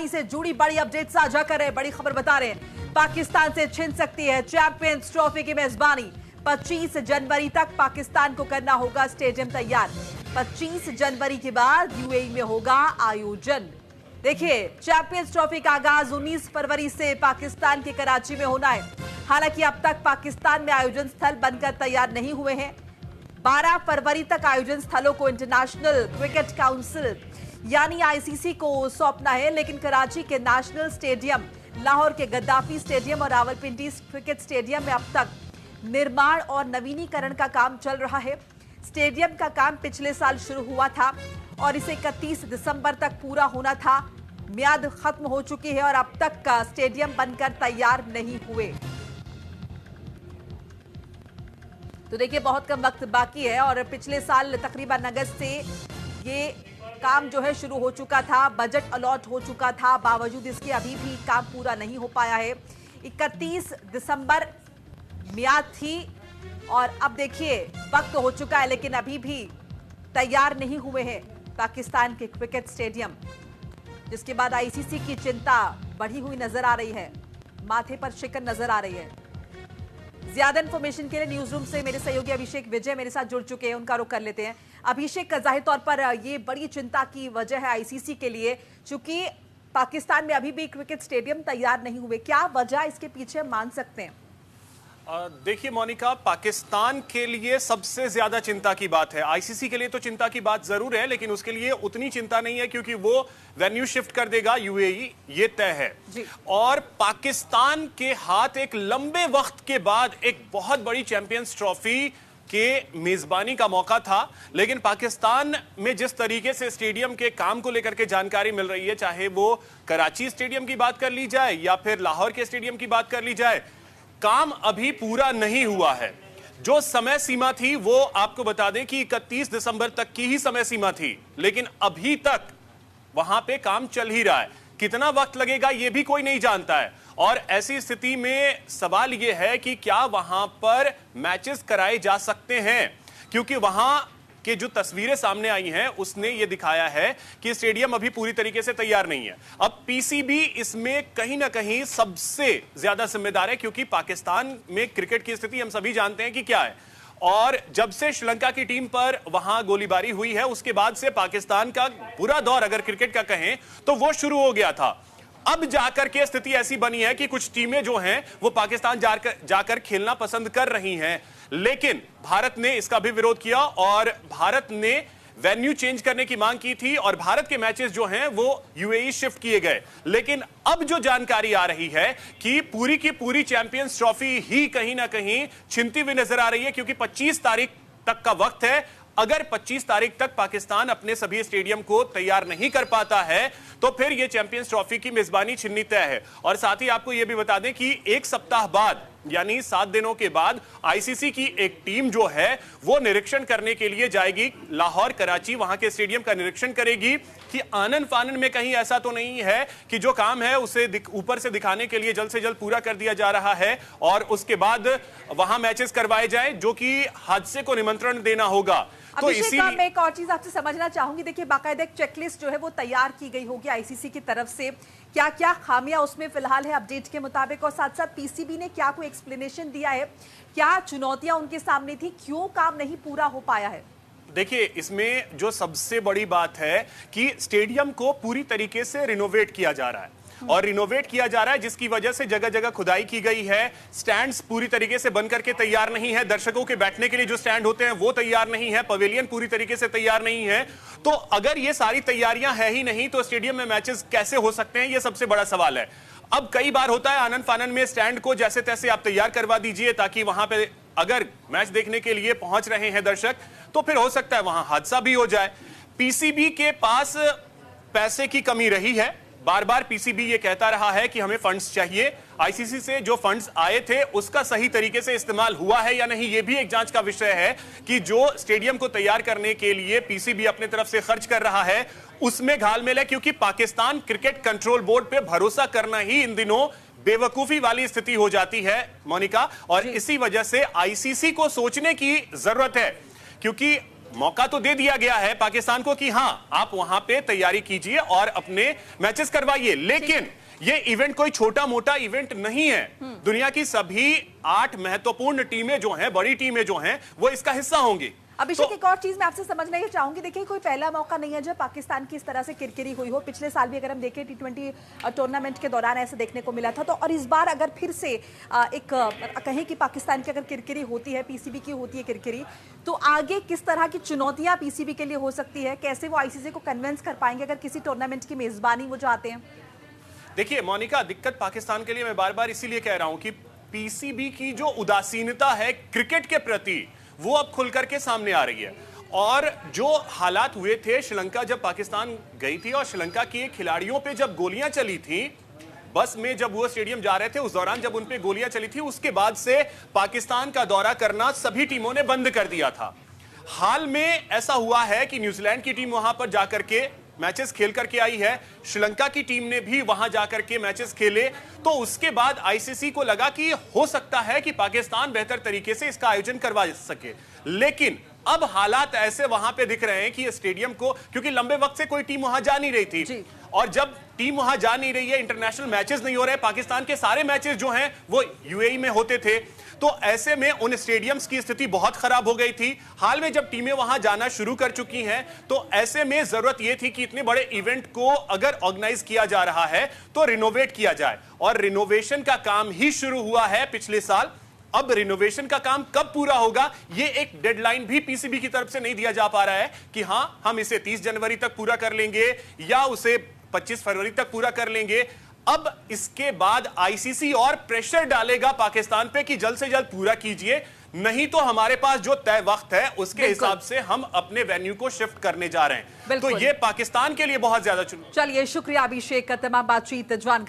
मेजबानी से जुड़ी बड़ी अपडेट साझा कर रहे हैं। बड़ी खबर बता रहे हैं, पाकिस्तान से छिन सकती है चैंपियंस ट्रॉफी की मेजबानी। 25 जनवरी तक पाकिस्तान को करना होगा स्टेडियम तैयार। 25 जनवरी के बाद यूएई में होगा आयोजन। देखिए, चैंपियंस ट्रॉफी का आगाज 19 फरवरी से पाकिस्तान के कराची में होना है। हालांकि अब तक पाकिस्तान में आयोजन स्थल बनकर तैयार नहीं हुए हैं। 12 फरवरी तक आयोजन स्थलों को इंटरनेशनल क्रिकेट काउंसिल यानी आईसीसी को सौंपना है, लेकिन कराची के नेशनल स्टेडियम, लाहौर के गद्दाफी स्टेडियम और रावलपिंडी क्रिकेट स्टेडियम में अब तक निर्माण और नवीनीकरण का काम चल रहा है। स्टेडियम का काम पिछले साल शुरू हुआ था और इसे 31 दिसंबर तक पूरा होना था। म्याद खत्म हो चुकी है और अब तक का स्टेडियम बनकर तैयार नहीं हुए। तो देखिए, बहुत कम वक्त बाकी है और पिछले साल तकरीबन अगस्त से ये काम जो है शुरू हो चुका था, बजट अलॉट हो चुका था, बावजूद इसके अभी भी काम पूरा नहीं हो पाया है। 31 दिसंबर मियाद थी और अब देखिए वक्त हो चुका है, लेकिन अभी भी तैयार नहीं हुए हैं पाकिस्तान के क्रिकेट स्टेडियम, जिसके बाद आईसीसी की चिंता बढ़ी हुई नजर आ रही है, माथे पर शिकन नजर आ रही है। ज्यादा इंफॉर्मेशन के लिए न्यूज रूम से मेरे सहयोगी अभिषेक विजय मेरे साथ जुड़ चुके हैं, उनका रुख कर लेते हैं। अभिषेक, जाहिर तौर पर ये बड़ी चिंता की वजह है आईसीसी के लिए, क्योंकि पाकिस्तान में अभी भी क्रिकेट स्टेडियम तैयार नहीं हुए। क्या वजह इसके पीछे मान सकते हैं? देखिए मोनिका, पाकिस्तान के लिए सबसे ज्यादा चिंता की बात है। आईसीसी के लिए तो चिंता की बात जरूर है, लेकिन उसके लिए उतनी चिंता नहीं है क्योंकि वो वेन्यू शिफ्ट कर देगा यूएई, ये तय है। और पाकिस्तान के हाथ एक लंबे वक्त के बाद एक बहुत बड़ी चैंपियंस ट्रॉफी के मेजबानी का मौका था, लेकिन पाकिस्तान में जिस तरीके से स्टेडियम के काम को लेकर के जानकारी मिल रही है, चाहे वो कराची स्टेडियम की बात कर ली जाए या फिर लाहौर के स्टेडियम की बात कर ली जाए, काम अभी पूरा नहीं हुआ है। जो समय सीमा थी वो आपको बता दें कि 31 दिसंबर तक की ही समय सीमा थी, लेकिन अभी तक वहां पे काम चल ही रहा है। कितना वक्त लगेगा ये भी कोई नहीं जानता है। और ऐसी स्थिति में सवाल ये है कि क्या वहां पर मैचेस कराए जा सकते हैं, क्योंकि वहां कि जो तस्वीरें सामने आई हैं उसने ये दिखाया है कि स्टेडियम अभी पूरी तरीके से तैयार नहीं है। अब पीसीबी इसमें कहीं ना कहीं सबसे ज्यादा जिम्मेदार है, क्योंकि पाकिस्तान में क्रिकेट की स्थिति हम सभी जानते हैं कि क्या है। और जब से श्रीलंका की टीम पर वहां गोलीबारी हुई है, उसके बाद से पाकिस्तान का बुरा दौर अगर क्रिकेट का कहें तो वो शुरू हो गया था। अब जाकर के स्थिति ऐसी बनी है कि कुछ टीमें जो हैं वो पाकिस्तान जाकर खेलना पसंद कर रही हैं, लेकिन भारत ने इसका भी विरोध किया और भारत ने वेन्यू चेंज करने की मांग की थी और भारत के मैचेस जो हैं वो यूएई शिफ्ट किए गए। लेकिन अब जो जानकारी आ रही है कि पूरी की पूरी चैंपियंस ट्रॉफी ही कहीं ना कहीं छिनती हुई नजर आ रही है, क्योंकि 25 तारीख तक का वक्त है। अगर 25 तारीख तक पाकिस्तान अपने सभी स्टेडियम को तैयार नहीं कर पाता है तो फिर यह चैंपियंस ट्रॉफी की मेजबानी छिननी तय है। और साथ ही आपको यह भी बता दें कि एक सप्ताह बाद यानी 7 दिनों के बाद आईसीसी की एक टीम जो है वो निरीक्षण करने के लिए जाएगी लाहौर, कराची, वहां के स्टेडियम का निरीक्षण करेगी कि आनन फानन में कहीं ऐसा तो नहीं है कि जो काम है उसे ऊपर से दिखाने के लिए जल्द से जल्द पूरा कर दिया जा रहा है और उसके बाद वहां मैचेस करवाए जाए, जो कि हादसे को निमंत्रण देना होगा। तो इसी मैं एक और चीज आपसे समझना चाहूंगी। देखिए, बाकायदा एक चेकलिस्ट जो है वो तैयार की गई होगी आईसीसी की तरफ से, क्या क्या खामियां उसमें फिलहाल है अपडेट के मुताबिक, और साथ साथ पीसीबी ने क्या कोई एक्सप्लेनेशन दिया है, क्या चुनौतियां उनके सामने थी, क्यों काम नहीं पूरा हो पाया है? देखिए, इसमें जो सबसे बड़ी बात है कि स्टेडियम को पूरी तरीके से रिनोवेट किया जा रहा है और रिनोवेट किया जा रहा है, जिसकी वजह से जगह जगह खुदाई की गई है। स्टैंड्स पूरी तरीके से बन करके तैयार नहीं है, दर्शकों के बैठने के लिए जो स्टैंड होते हैं वो तैयार नहीं है, पवेलियन पूरी तरीके से तैयार नहीं है। तो अगर ये सारी तैयारियां है ही नहीं तो स्टेडियम में मैचेस कैसे हो सकते हैं, ये सबसे बड़ा सवाल है। अब कई बार होता है आनन फानन में स्टैंड को जैसे तैसे आप तैयार करवा दीजिए ताकि वहां पे अगर मैच देखने के लिए पहुंच रहे हैं दर्शक तो फिर हो सकता है वहां हादसा भी हो जाए। पीसीबी के पास पैसे की कमी रही है, बार बार पीसीबी ये कहता रहा है कि हमें फंड्स चाहिए। आईसीसी से जो फंड्स आए थे उसका सही तरीके से इस्तेमाल हुआ है या नहीं, ये भी एक जांच का विषय है कि जो स्टेडियम को तैयार करने के लिए पीसीबी अपने तरफ से खर्च कर रहा है उसमें घालमेल है, क्योंकि पाकिस्तान क्रिकेट कंट्रोल बोर्ड पे भरोसा करना ही इन दिनों बेवकूफी वाली स्थिति हो जाती है मोनिका। और इसी वजह से आईसीसी को सोचने की जरूरत है, क्योंकि मौका तो दे दिया गया है पाकिस्तान को कि हां आप वहां पे तैयारी कीजिए और अपने मैचेस करवाइए, लेकिन ये इवेंट कोई छोटा मोटा इवेंट नहीं है। दुनिया की सभी 8 महत्वपूर्ण टीमें जो हैं, बड़ी टीमें जो हैं, वो इसका हिस्सा होंगी। अभिषेक, एक और चीज मैं आपसे समझना ये चाहूंगी, देखिए कोई पहला मौका नहीं है जब पाकिस्तान की इस तरह से किरकिरी हुई हो। पिछले साल भी अगर हम देखें T20 टूर्नामेंट के दौरान ऐसे देखने को मिला था, तो और इस बार अगर फिर से एक कहें कि पाकिस्तान की अगर किरकिरी होती है, पीसीबी की होती है किरकिरी, तो आगे किस तरह की चुनौतियां पीसीबी के लिए हो सकती है? कैसे वो आईसीसी को कन्विंस कर पाएंगे अगर किसी टूर्नामेंट की मेजबानी वो चाहते हैं? देखिए मोनिका, दिक्कत पाकिस्तान के लिए मैं बार बार इसीलिए कह रहा हूं कि पीसीबी की जो उदासीनता है क्रिकेट के प्रति, वो अब खुल करके सामने आ रही है। और जो हालात हुए थे, श्रीलंका जब पाकिस्तान गई थी और श्रीलंका के खिलाड़ियों पे जब गोलियां चली थी, बस में जब वो स्टेडियम जा रहे थे, उस दौरान जब उन पे गोलियां चली थी, उसके बाद से पाकिस्तान का दौरा करना सभी टीमों ने बंद कर दिया था। हाल में ऐसा हुआ है कि न्यूजीलैंड की टीम वहां पर जाकर के मैचेस खेल करके आई है, श्रीलंका की टीम ने भी वहां जाकर के मैचेस खेले। तो उसके बाद आईसीसी को लगा कि हो सकता है कि पाकिस्तान बेहतर तरीके से इसका आयोजन करवा सके, लेकिन अब हालात ऐसे वहां पे दिख रहे हैं कि स्टेडियम को, क्योंकि लंबे वक्त से कोई टीम वहां जा नहीं रही थी, और जब टीम वहां जा नहीं रही है, इंटरनेशनल मैचेस नहीं हो रहे, पाकिस्तान के सारे मैचेस जो हैं वो यूएई में होते थे, तो ऐसे में उन स्टेडियम्स की स्थिति बहुत खराब हो गई थी। हाल में जब टीमें वहां जाना शुरू कर चुकी हैं, तो ऐसे में जरूरत यह थी कि इतने बड़े इवेंट को अगर ऑर्गेनाइज किया जा रहा है तो रिनोवेट किया जाए, और रिनोवेशन का काम ही शुरू हुआ है पिछले साल। अब रिनोवेशन का काम कब पूरा होगा, ये एक डेडलाइन भी पीसीबी की तरफ से नहीं दिया जा पा रहा है कि हां हम इसे 30 जनवरी तक पूरा कर लेंगे या उसे 25 फरवरी तक पूरा कर लेंगे। अब इसके बाद आईसीसी और प्रेशर डालेगा पाकिस्तान पे कि जल्द से जल्द पूरा कीजिए, नहीं तो हमारे पास जो तय वक्त है उसके हिसाब से हम अपने वेन्यू को शिफ्ट करने जा रहे हैं। तो ये पाकिस्तान के लिए बहुत ज्यादा चलिए, शुक्रिया अभिषेक, तमाम बातचीत जानकारी